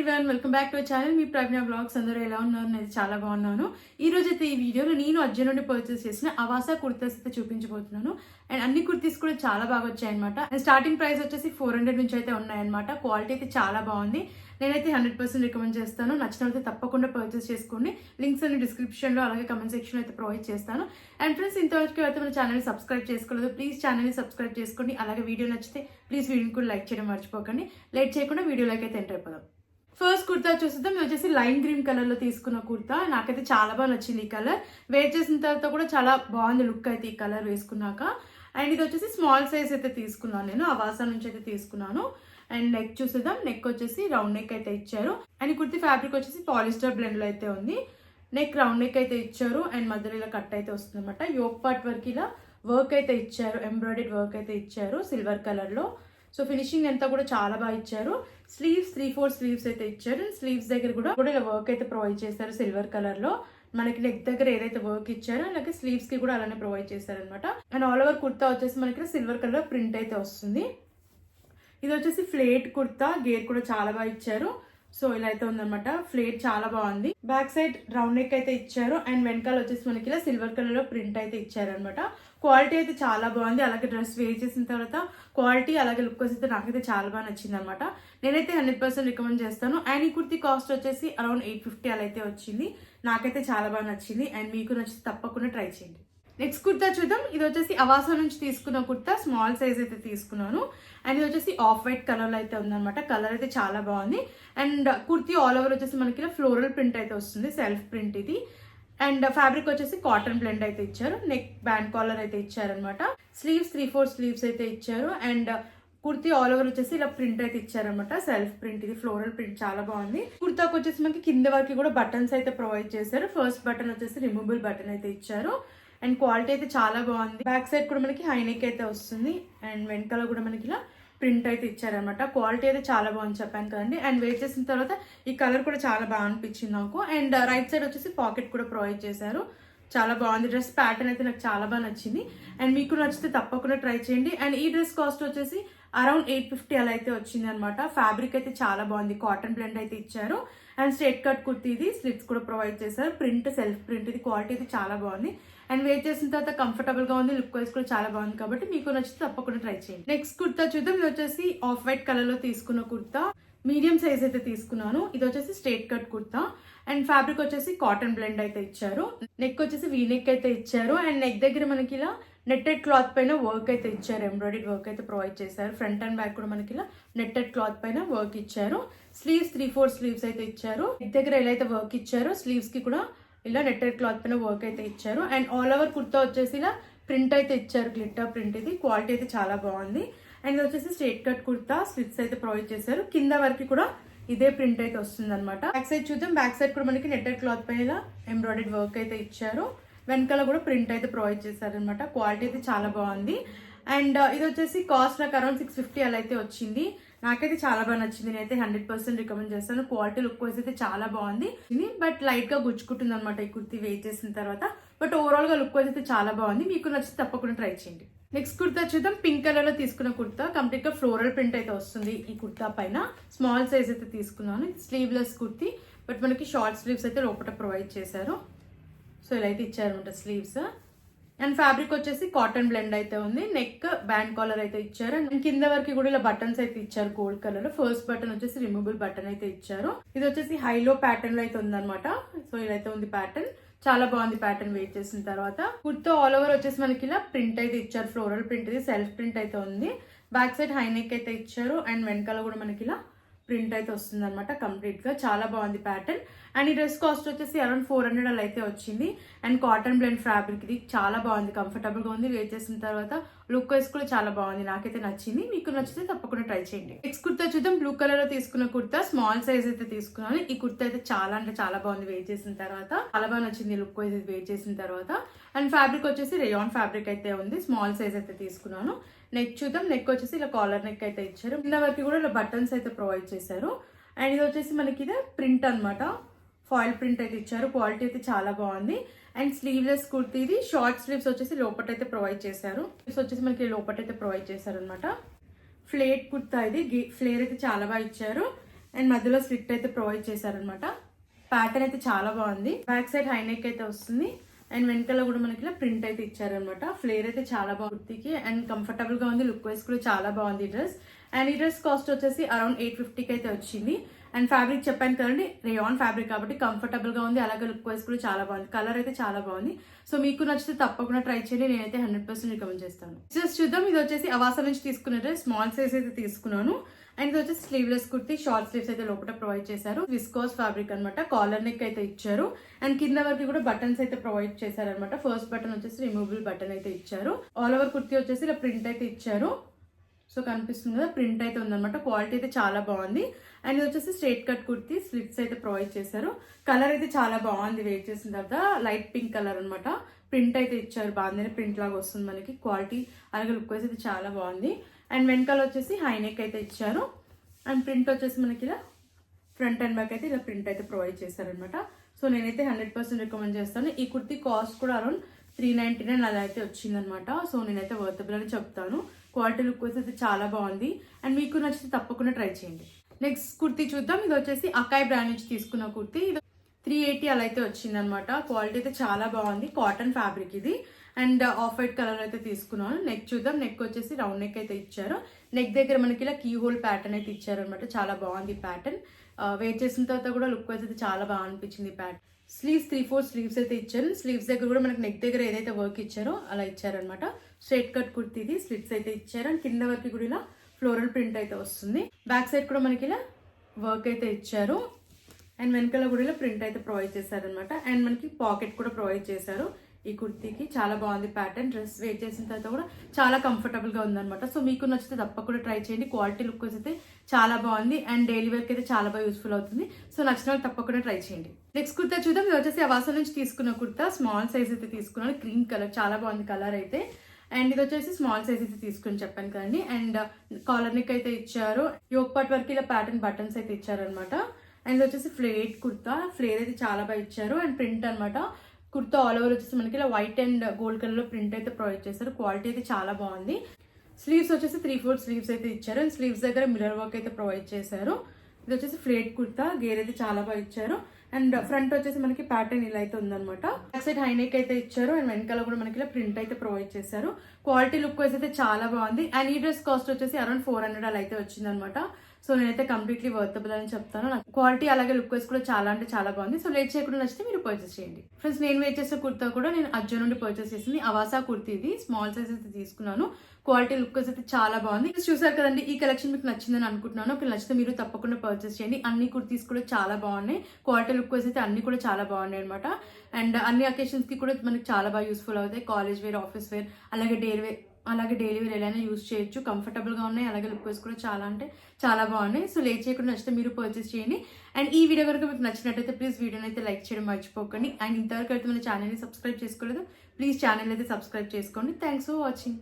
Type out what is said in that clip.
Everyone, welcome back to our channel. మీ Pragna blogs. అందరూ ఎలా ఉన్నారు? నేను చాలా బాగున్నాను. ఈ రోజు అయితే ఈ వీడియోలో నేను అర్జున్ నుండి పర్చేస్ చేసిన అవాసా కుర్తాస్ అయితే చూపించబోతున్నాను. అండ్ అన్ని కుర్తీస్ కూడా చాలా బాగా వచ్చాయి అనమాట. అండ్ స్టార్టింగ్ ప్రైస్ వచ్చేసి 400 నుంచి అయితే ఉన్నాయన్నమాట. క్వాలిటీ అయితే చాలా బాగుంది. నేనైతే 100% రికమెండ్ చేస్తాను. నచ్చిన అయితే తప్పకుండా పర్చేస్ చేసుకోండి. లింక్స్ అన్ని డిస్క్రిప్షన్లో అలాగే కమెంట్ సెక్షన్లో అయితే ప్రొవైడ్ చేస్తాను. అండ్ ఫ్రెండ్స్, ఇంతవరకు అయితే మన ఛానల్ని సబ్స్క్రైబ్ చేసుకోలేదు, ప్లీజ్ ఛానల్ని సబ్స్క్రైబ్ చేసుకోండి. అలాగే వీడియో నచ్చితే ప్లీజ్ వీడియోని కూడా లైక్ చేయడం మర్చిపోకండి. లేట్ చేయకుండా వీడియోలోకి అయితే ఎంటర్ అయిపోదాం. ఫస్ట్ కుర్తా చూస్తుందాం. ఇది వచ్చేసి లైమ్ గ్రీన్ కలర్ లో తీసుకున్న కుర్తా. నాకైతే చాలా బాగా నచ్చింది ఈ కలర్. వేర్ చేసిన తర్వాత కూడా చాలా బాగుంది లుక్ అయితే ఈ కలర్ వేసుకున్నాక. అండ్ ఇది వచ్చేసి స్మాల్ సైజ్ అయితే తీసుకున్నాను, నేను అవాసా నుంచి అయితే తీసుకున్నాను. అండ్ నెక్ చూసేద్దాం. నెక్ వచ్చేసి రౌండ్ నెక్ అయితే ఇచ్చారు. అండ్ కుర్తి ఫ్యాబ్రిక్ వచ్చేసి పాలిస్టర్ బ్లెండ్ లో అయితే ఉంది. నెక్ రౌండ్ నెక్ అయితే ఇచ్చారు. అండ్ మధ్యలో ఇలా కట్ అయితే వస్తుంది అనమాట. యోక్ పార్ట్ వరకు ఇలా వర్క్ అయితే ఇచ్చారు, ఎంబ్రాయిడరీ వర్క్ అయితే ఇచ్చారు సిల్వర్ కలర్ లో. సో ఫినిషింగ్ అంతా కూడా చాలా బాగా ఇచ్చారు. స్లీవ్స్ 3/4 స్లీవ్స్ అయితే ఇచ్చారు. స్లీవ్స్ దగ్గర కూడా ఇలా వర్క్ అయితే ప్రొవైడ్ చేశారు సిల్వర్ కలర్ లో. మనకి నెక్ దగ్గర ఏదైతే వర్క్ ఇచ్చారో అలాగే స్లీవ్స్ కి కూడా అలానే ప్రొవైడ్ చేశారనమాట. అండ్ ఆల్ ఓవర్ కుర్తా వచ్చేసి మనకి సిల్వర్ కలర్ ప్రింట్ అయితే వస్తుంది. ఇది వచ్చేసి ఫ్లేట్ కుర్తా. గేర్ కూడా చాలా బాగా ఇచ్చారు. సో ఇలా అయితే ఉందన్నమాట. ఫ్లేట్ చాలా బాగుంది. బ్యాక్ సైడ్ రౌండ్ నెక్ అయితే ఇచ్చారు. అండ్ వెనకాల వచ్చేసి మనకి ఇలా సిల్వర్ కలర్ లో ప్రింట్ అయితే ఇచ్చారనమాట. క్వాలిటీ అయితే చాలా బాగుంది. అలాగే డ్రెస్ వేర్ చేసిన తర్వాత క్వాలిటీ అలాగే లుక్ అయితే నాకైతే చాలా బాగా నచ్చింది అనమాట. నేనైతే 100% రికమెండ్ చేస్తాను. అండ్ ఈ కుర్తి కాస్ట్ వచ్చేసి అరౌండ్ 850 అలా అయితే వచ్చింది. నాకైతే చాలా బాగా నచ్చింది. అండ్ మీకు నచ్చితే తప్పకుండా ట్రై చేయండి. నెక్స్ట్ కుర్తా చూద్దాం. ఇది వచ్చేసి అవాసా నుంచి తీసుకున్న కుర్తా. స్మాల్ సైజ్ అయితే తీసుకున్నాను. అండ్ ఇది వచ్చేసి ఆఫ్ వైట్ కలర్ లో అయితే ఉందన్నమాట. కలర్ అయితే చాలా బాగుంది. అండ్ కుర్తి ఆల్ ఓవర్ వచ్చేసి మనకి ఫ్లోరల్ ప్రింట్ అయితే వస్తుంది, సెల్ఫ్ ప్రింట్ ఇది. అండ్ ఫ్యాబ్రిక్ వచ్చేసి కాటన్ బ్లెండ్ అయితే ఇచ్చారు. నెక్ బ్యాండ్ కాలర్ అయితే ఇచ్చారనమాట. స్లీవ్స్ 3/4 స్లీవ్స్ అయితే ఇచ్చారు. అండ్ కుర్తి ఆల్ ఓవర్ వచ్చేసి ఇలా ప్రింట్ అయితే ఇచ్చారనమాట, సెల్ఫ్ ప్రింట్ ఇది. ఫ్లోరల్ ప్రింట్ చాలా బాగుంది. కుర్తాకు వచ్చేసి మనకి కింద వరకు కూడా బటన్స్ అయితే ప్రొవైడ్ చేశారు. ఫస్ట్ బటన్ వచ్చేసి రిమూవబుల్ బటన్ అయితే ఇచ్చారు. అండ్ క్వాలిటీ అయితే చాలా బాగుంది. బ్యాక్ సైడ్ కూడా మనకి హై నెక్ అయితే వస్తుంది. అండ్ వెనకాల కూడా మనకి ఇలా ప్రింట్ అయితే ఇచ్చారనమాట. క్వాలిటీ అయితే చాలా బాగుంది చెప్పాను కదండి. అండ్ వేర్ చేసిన తర్వాత ఈ కలర్ కూడా చాలా బాగా అనిపించింది నాకు. అండ్ రైట్ సైడ్ వచ్చేసి పాకెట్ కూడా ప్రొవైడ్ చేశారు. చాలా బాగుంది. డ్రెస్ ప్యాటర్న్ అయితే నాకు చాలా బాగా నచ్చింది. అండ్ మీకు నచ్చితే తప్పకుండా ట్రై చేయండి. అండ్ ఈ డ్రెస్ కాస్ట్ వచ్చేసి అరౌండ్ 850 అలా అయితే వచ్చింది అనమాట. ఫ్యాబ్రిక్ అయితే చాలా బాగుంది. కాటన్ బ్లెండ్ అయితే ఇచ్చారు. అండ్ స్ట్రేట్ కట్ కుర్తి ఇది. స్లిట్స్ కూడా ప్రొవైడ్ చేశారు. ప్రింట్ సెల్ఫ్ ప్రింట్ ఇది. క్వాలిటీ అయితే చాలా బాగుంది. అండ్ వేర్ చేసిన తర్వాత కంఫర్టబుల్ గా ఉంది. లుక్ వైజ్ కూడా చాలా బాగుంది. కాబట్టి మీకు నచ్చితే తప్పకుండా ట్రై చేయండి. నెక్స్ట్ కుర్తా చూద్దాం. ఇది వచ్చేసి ఆఫ్ వైట్ కలర్ లో తీసుకున్న కుర్తా. మీడియం సైజ్ అయితే తీసుకున్నాను. ఇది వచ్చేసి straight cut kurta. And fabric వచ్చేసి కాటన్ బ్లెండ్ అయితే ఇచ్చారు. నెక్ వచ్చేసి వీ నెక్ అయితే ఇచ్చారు. అండ్ నెక్ దగ్గర మనకి ఇలా నెట్టెడ్ క్లాత్ పైన వర్క్ అయితే ఇచ్చారు. ఎంబ్రాయిడరీ వర్క్ అయితే ప్రొవైడ్ చేశారు. ఫ్రంట్ అండ్ బ్యాక్ కూడా మనకి ఇలా నెట్టెడ్ క్లాత్ పైన వర్క్ ఇచ్చారు. స్లీవ్స్ 3/4 స్లీవ్స్ అయితే ఇచ్చారు. నెక్ దగ్గర ఎలా అయితే వర్క్ ఇచ్చారో స్లీవ్స్ కి కూడా ఇలా నెట్టెడ్ క్లాత్ పైన వర్క్ అయితే ఇచ్చారు. అండ్ ఆల్ ఓవర్ కుర్తా వచ్చేసి ఇలా ప్రింట్ అయితే ఇచ్చారు, గ్లిట్టర్ ప్రింట్ ఇది. క్వాలిటీ అయితే చాలా బాగుంది. అండ్ ఇది వచ్చేసి స్ట్రేట్ కట్ కుర్తా. స్లిట్స్ అయితే ప్రొవైడ్ చేశారు. కింద వరకు కూడా ఇదే ప్రింట్ అయితే వస్తుంది అనమాట. బ్యాక్ సైడ్ చూద్దాం. బ్యాక్ సైడ్ కూడా మనకి నెట్టెడ్ క్లాత్ పైన ఇలా ఎంబ్రాయిడరీ వర్క్ అయితే ఇచ్చారు. వెనకాల కూడా ప్రింట్ అయితే ప్రొవైడ్ చేశారు అనమాట. క్వాలిటీ అయితే చాలా బాగుంది. అండ్ ఇది వచ్చేసి కాస్ట్ నాకు అరౌండ్ 650 అలా అయితే వచ్చింది. నాకైతే చాలా బాగా నచ్చింది. నేనైతే 100% రికమెండ్ చేస్తాను. క్వాలిటీ లుక్ వైజ్ అయితే చాలా బాగుంది. బట్ లైట్ గా గుచ్చుకుంటుంది అనమాట ఈ కుర్తి వేర్ చేసిన తర్వాత. బట్ ఓవరాల్ గా లుక్ వైజ్ అయితే చాలా బాగుంది. మీకు నచ్చితే తప్పకుండా ట్రై చేయండి. నెక్స్ట్ కుర్తా చూద్దాం. పింక్ కలర్ లో తీసుకున్న కుర్తా. కంప్లీట్ గా ఫ్లోరల్ ప్రింట్ అయితే వస్తుంది ఈ కుర్తా పైన. స్మాల్ సైజ్ అయితే తీసుకున్నాను. స్లీవ్లెస్ కుర్తి. బట్ మనకి షార్ట్ స్లీవ్స్ అయితే లోపల ప్రొవైడ్ చేశారు. సో ఇలా అయితే ఇచ్చారనమాట స్లీవ్స్. అండ్ ఫ్యాబ్రిక్ వచ్చేసి కాటన్ బ్లెండ్ అయితే ఉంది. నెక్ బ్యాండ్ కాలర్ అయితే ఇచ్చారు. అండ్ కింద వరకు కూడా ఇలా బటన్స్ అయితే ఇచ్చారు గోల్డ్ కలర్. ఫస్ట్ బటన్ వచ్చేసి రిమూవబుల్ బటన్ అయితే ఇచ్చారు. ఇది వచ్చేసి హైలో ప్యాటర్న్ లో అయితే ఉందన్నమాట. సో ఇలా అయితే ఉంది ప్యాటర్న్. చాలా బాగుంది ప్యాటర్న్ వేర్ చేసిన తర్వాత. కుర్తా ఆల్ ఓవర్ వచ్చేసి మనకి ఇలా ప్రింట్ అయితే ఇచ్చారు. ఫ్లోరల్ ప్రింట్ ఇది. సెల్ఫ్ ప్రింట్ అయితే ఉంది. బ్యాక్ సైడ్ హై నెక్ అయితే ఇచ్చారు. అండ్ వెనకాల కూడా మనకి ఇలా ప్రింట్ అయితే వస్తుంది అనమాట. కంప్లీట్ గా చాలా బాగుంది ప్యాటర్న్. అండ్ ఈ డ్రెస్ కాస్ట్ వచ్చేసి అరౌండ్ 400 అలా అయితే వచ్చింది. అండ్ కాటన్ బ్లెండ్ ఫ్యాబ్రిక్ ఇది. చాలా బాగుంది. కంఫర్టబుల్ గా ఉంది. వేర్ చేసిన తర్వాత లుక్ వైజ్ కూడా చాలా బాగుంది. నాకైతే నచ్చింది. మీకు నచ్చితే తప్పకుండా ట్రై చేయండి. నెక్స్ట్ కుర్తా చూద్దాం. బ్లూ కలర్ లో తీసుకున్న కుర్తా. స్మాల్ సైజ్ అయితే తీసుకున్నాను. ఈ కుర్తా అయితే చాలా అంటే చాలా బాగుంది వేర్ చేసిన తర్వాత. చాలా బాగా నచ్చింది లుక్ వైజ్ వేర్ చేసిన తర్వాత. అండ్ ఫ్యాబ్రిక్ వచ్చేసి రేయాన్ ఫ్యాబ్రిక్ అయితే ఉంది. స్మాల్ సైజ్ అయితే తీసుకున్నాను. నెక్ చూద్దాం. నెక్ వచ్చేసి ఇలా కాలర్ నెక్ అయితే ఇచ్చారు. కింద వరకు కూడా ఇలా బటన్స్ అయితే ప్రొవైడ్ చేశారు. అండ్ ఇది వచ్చేసి మనకి ఇదే ప్రింట్ అనమాట. ఫాయిల్ ప్రింట్ అయితే ఇచ్చారు. క్వాలిటీ అయితే చాలా బాగుంది. అండ్ స్లీవ్లెస్ కుర్తీ ఇది. షార్ట్ స్లీవ్స్ వచ్చేసి లోపట అయితే ప్రొవైడ్ చేశారు. వచ్చేసి మనకి లోపట అయితే ప్రొవైడ్ చేశారు అనమాట. ఫ్లేట్ కుర్తా ఇది. ఫ్లేర్ అయితే చాలా బాగా ఇచ్చారు. అండ్ మధ్యలో స్లిట్ అయితే ప్రొవైడ్ చేశారనమాట. ప్యాటర్న్ అయితే చాలా బాగుంది. బ్యాక్ సైడ్ హై నెక్ అయితే వస్తుంది అండ్ వెనకాల కూడా మనకి ఇలా ప్రింట్ అయితే ఇచ్చారనమాట. ఫ్లేర్ అయితే చాలా బాగుంది కుర్తీకి అండ్ కంఫర్టబుల్ గా ఉంది. లుక్ వైజ్ కూడా చాలా బాగుంది ఈ డ్రెస్. అండ్ ఈ డ్రెస్ కాస్ట్ వచ్చేసి అరౌండ్ 850కి అయితే వచ్చింది. అండ్ ఫ్యాబ్రిక్ చెప్పాను కదండి, రేయాన్ ఫ్యాబ్రిక్ కాబట్టి కంఫర్టబుల్ గా ఉంది. అలాగే లుక్ వైజ్ కూడా చాలా బాగుంది. కలర్ అయితే చాలా బాగుంది. సో మీకు నచ్చితే తప్పకుండా ట్రై చేయండి. నేనైతే 100% రికమెండ్ చేస్తాను. జస్ట్ చూద్దాం. ఇది వచ్చేసి అవాసా నుంచి తీసుకున్న డ్రెస్. స్మాల్ సైజ్ అయితే తీసుకున్నాను. అండ్ ఇది వచ్చేసి స్లీవ్లెస్ కుర్తీ. షార్ట్ స్లీవ్స్ అయితే లోపల ప్రొవైడ్ చేశారు. విస్కోస్ ఫ్యాబ్రిక్ అనమాట. కాలర్ నెక్ అయితే ఇచ్చారు అండ్ కింద వరకు కూడా బటన్స్ అయితే ప్రొవైడ్ చేశారనమాట. ఫస్ట్ బటన్ వచ్చేసి రిమూవబుల్ బటన్ అయితే ఇచ్చారు. ఆల్ ఓవర్ కుర్తీ వచ్చేసి ఇలా ప్రింట్ అయితే ఇచ్చారు. సో కనిపిస్తుంది కదా, ప్రింట్ అయితే ఉందన్నమాట. క్వాలిటీ అయితే చాలా బాగుంది. అండ్ ఇది వచ్చేసి స్ట్రైట్ కట్ కుర్తీ. స్లిట్స్ అయితే ప్రొవైడ్ చేశారు. కలర్ అయితే చాలా బాగుంది. వేర్ చేసిన తర్వాత లైట్ పింక్ కలర్ అనమాట. ప్రింట్ అయితే ఇచ్చారు. బాగుంది, ప్రింట్ లాగా వస్తుంది మనకి. క్వాలిటీ అలాగే లుక్ వైజ్ అయితే చాలా బాగుంది. అండ్ వెనకాల వచ్చేసి హై నెక్ అయితే ఇచ్చారు అండ్ ప్రింట్ వచ్చేసి మనకి ఇలా ఫ్రంట్ అండ్ బ్యాక్ అయితే ఇలా ప్రింట్ అయితే ప్రొవైడ్ చేశారనమాట. సో నేనైతే 100% రికమెండ్ చేస్తాను. ఈ కుర్తీ కాస్ట్ కూడా అరౌండ్ 399 అలా అయితే వచ్చిందనమాట. సో నేనైతే వర్తబుల్ అని చెప్తాను. క్వాలిటీ లుక్ అయితే చాలా బాగుంది అండ్ మీకు నచ్చితే తప్పకుండా ట్రై చేయండి. నెక్స్ట్ కుర్తీ చూద్దాం. ఇది వచ్చేసి అకాయ్ బ్రాండ్ నుంచి తీసుకున్న కుర్తీ. ఇది 380 అలా అయితే వచ్చిందనమాట. క్వాలిటీ అయితే చాలా బాగుంది. కాటన్ ఫ్యాబ్రిక్ ఇది అండ్ ఆఫ్ వైట్ కలర్ అయితే తీసుకున్నాను. నెక్ చూద్దాం. నెక్ వచ్చేసి రౌండ్ నెక్ అయితే ఇచ్చారు. నెక్ దగ్గర మనకి ఇలా కీ హోల్ ప్యాటర్న్ అయితే ఇచ్చారు అనమాట. చాలా బాగుంది ప్యాటర్న్. వేర్ చేసిన తర్వాత కూడా లుక్ వైజ్ అయితే చాలా బాగా అనిపించింది ప్యాటర్న్. స్లీవ్స్ 3/4 స్లీవ్స్ అయితే ఇచ్చారు. స్లీవ్స్ దగ్గర కూడా మనకి నెక్ దగ్గర ఏదైతే వర్క్ ఇచ్చారో అలా ఇచ్చారనమాట. Straight cut కుర్తీది. స్లిట్స్ అయితే ఇచ్చారు అండ్ కింద వరకు కూడా ఇలా ఫ్లోరల్ ప్రింట్ అయితే వస్తుంది. బ్యాక్ సైడ్ కూడా మనకి ఇలా వర్క్ అయితే ఇచ్చారు అండ్ వెనకాల కూడా ఇలా ప్రింట్ అయితే ప్రొవైడ్ చేశారనమాట. అండ్ మనకి పాకెట్ కూడా ప్రొవైడ్ చేశారు. ఈ కుర్తీకి చాలా బాగుంది ప్యాటర్న్. డ్రెస్ వేర్ చేసిన తర్వాత కూడా చాలా కంఫర్టబుల్ గా ఉందన్నమాట. సో మీకు నచ్చితే తప్పకుండా ట్రై చేయండి. క్వాలిటీ లుక్ అయితే చాలా బాగుంది అండ్ డైలీ వేర్కి అయితే చాలా బాగా యూస్ఫుల్ అవుతుంది. సో నచ్చిన వాళ్ళు తప్పకుండా ట్రై చేయండి. నెక్స్ట్ కుర్తా చూద్దాం. ఇది వచ్చేసి అవాసా నుంచి తీసుకున్న కుర్తా. స్మాల్ సైజ్ అయితే తీసుకున్నాను. క్రీమ్ కలర్ చాలా బాగుంది కలర్ అయితే. అండ్ ఇది వచ్చేసి స్మాల్ సైజ్ అయితే తీసుకుని చెప్పాను కదండి. అండ్ కాలర్ నెక్ అయితే ఇచ్చారు. యోక్ పార్ట్ వరకు ఇలా ప్యాటర్న్ బటన్స్ అయితే ఇచ్చారనమాట. అండ్ ఇది వచ్చేసి ఫ్లేట్ కుర్తా. ఫ్లేర్ అయితే చాలా బాగా ఇచ్చారు అండ్ ప్రింట్ అనమాట. కుర్తా ఆల్ ఓవర్ వచ్చేసి మనకి ఇలా వైట్ అండ్ గోల్డ్ కలర్ లో ప్రింట్ అయితే ప్రొవైడ్ చేశారు. క్వాలిటీ అయితే చాలా బాగుంది. స్లీవ్స్ వచ్చేసి 3/4 స్లీవ్స్ అయితే ఇచ్చారు అండ్ స్లీవ్స్ దగ్గర మిర్రర్ వర్క్ అయితే ప్రొవైడ్ చేశారు. ఇది వచ్చేసి ఫ్లేట్ కుర్తా. గేర్ అయితే చాలా బాగా ఇచ్చారు అండ్ ఫ్రంట్ వచ్చేసి మనకి ప్యాటర్న్ ఇలా అయితే ఉందన్నమాట. బ్యాక్ సైడ్ హై నెక్ అయితే ఇచ్చారు అండ్ వెనకాల కూడా మనకి ఇలా ప్రింట్ అయితే ప్రొవైడ్ చేశారు. క్వాలిటీ లుక్ వైజ్ అయితే చాలా బాగుంది. అండ్ ఈ డ్రెస్ కాస్ట్ వచ్చేసి అరౌండ్ 400 అలా అయితే వచ్చిందనమాట. సో నేనైతే కంప్లీట్లీ వర్తబుల్ అని చెప్తాను. నాకు క్వాలిటీ అలాగే లుక్ వైజ్ కూడా చాలా అంటే చాలా బాగుంది. సో లేట్ చేయకుండా నచ్చితే మీరు పర్చేస్ చేయండి. ఫ్రెండ్స్, నేను వేర్ చేసే కుర్తా కూడా నేను అజ్జో నుండి పర్చేస్ చేసింది. అవాసా కుర్తీ ఇది. స్మాల్ సైజ్ అయితే తీసుకున్నాను. క్వాలిటీ లుక్ వైజ్ అయితే చాలా బాగుంది. చూసారు కదండి, ఈ కలెక్షన్ మీకు నచ్చిందని అనుకుంటున్నాను. ఒకవేళ నచ్చితే మీరు తప్పకుండా పర్చేస్ చేయండి. అన్ని కుర్తీస్ కూడా చాలా బాగున్నాయి. క్వాలిటీ లుక్ వైజ్ అయితే అన్ని కూడా చాలా బాగున్నాయి అనమాట. అండ్ అన్ని అకేషన్స్ కి కూడా మనకి చాలా బాగా యూస్ఫుల్ అవుతాయి. కాలేజ్ వేర్, ఆఫీస్ వేర్, అలాగే డైలీ వేర్ ఎలా యూస్ చేయొచ్చు. కంఫర్టబుల్ గా ఉన్నాయి. అలాగే లుక్ వైజ్ కూడా చాలా అంటే చాలా బాగున్నాయి. సో లేట్ చేయకుండా నచ్చితే మీరు పర్చేస్ చేయండి. అండ్ ఈ వీడియో కనుక మీకు నచ్చినట్టయితే ప్లీజ్ వీడియోని అయితే లైక్ చేయడం మర్చిపోకండి. అండ్ ఇంతవరకు అయితే మన ఛానల్ని సబ్స్క్రైబ్ చేసుకోలేదు, ప్లీజ్ ఛానల్ అయితే సబ్స్క్రైబ్ చేసుకోండి. Thanks for watching.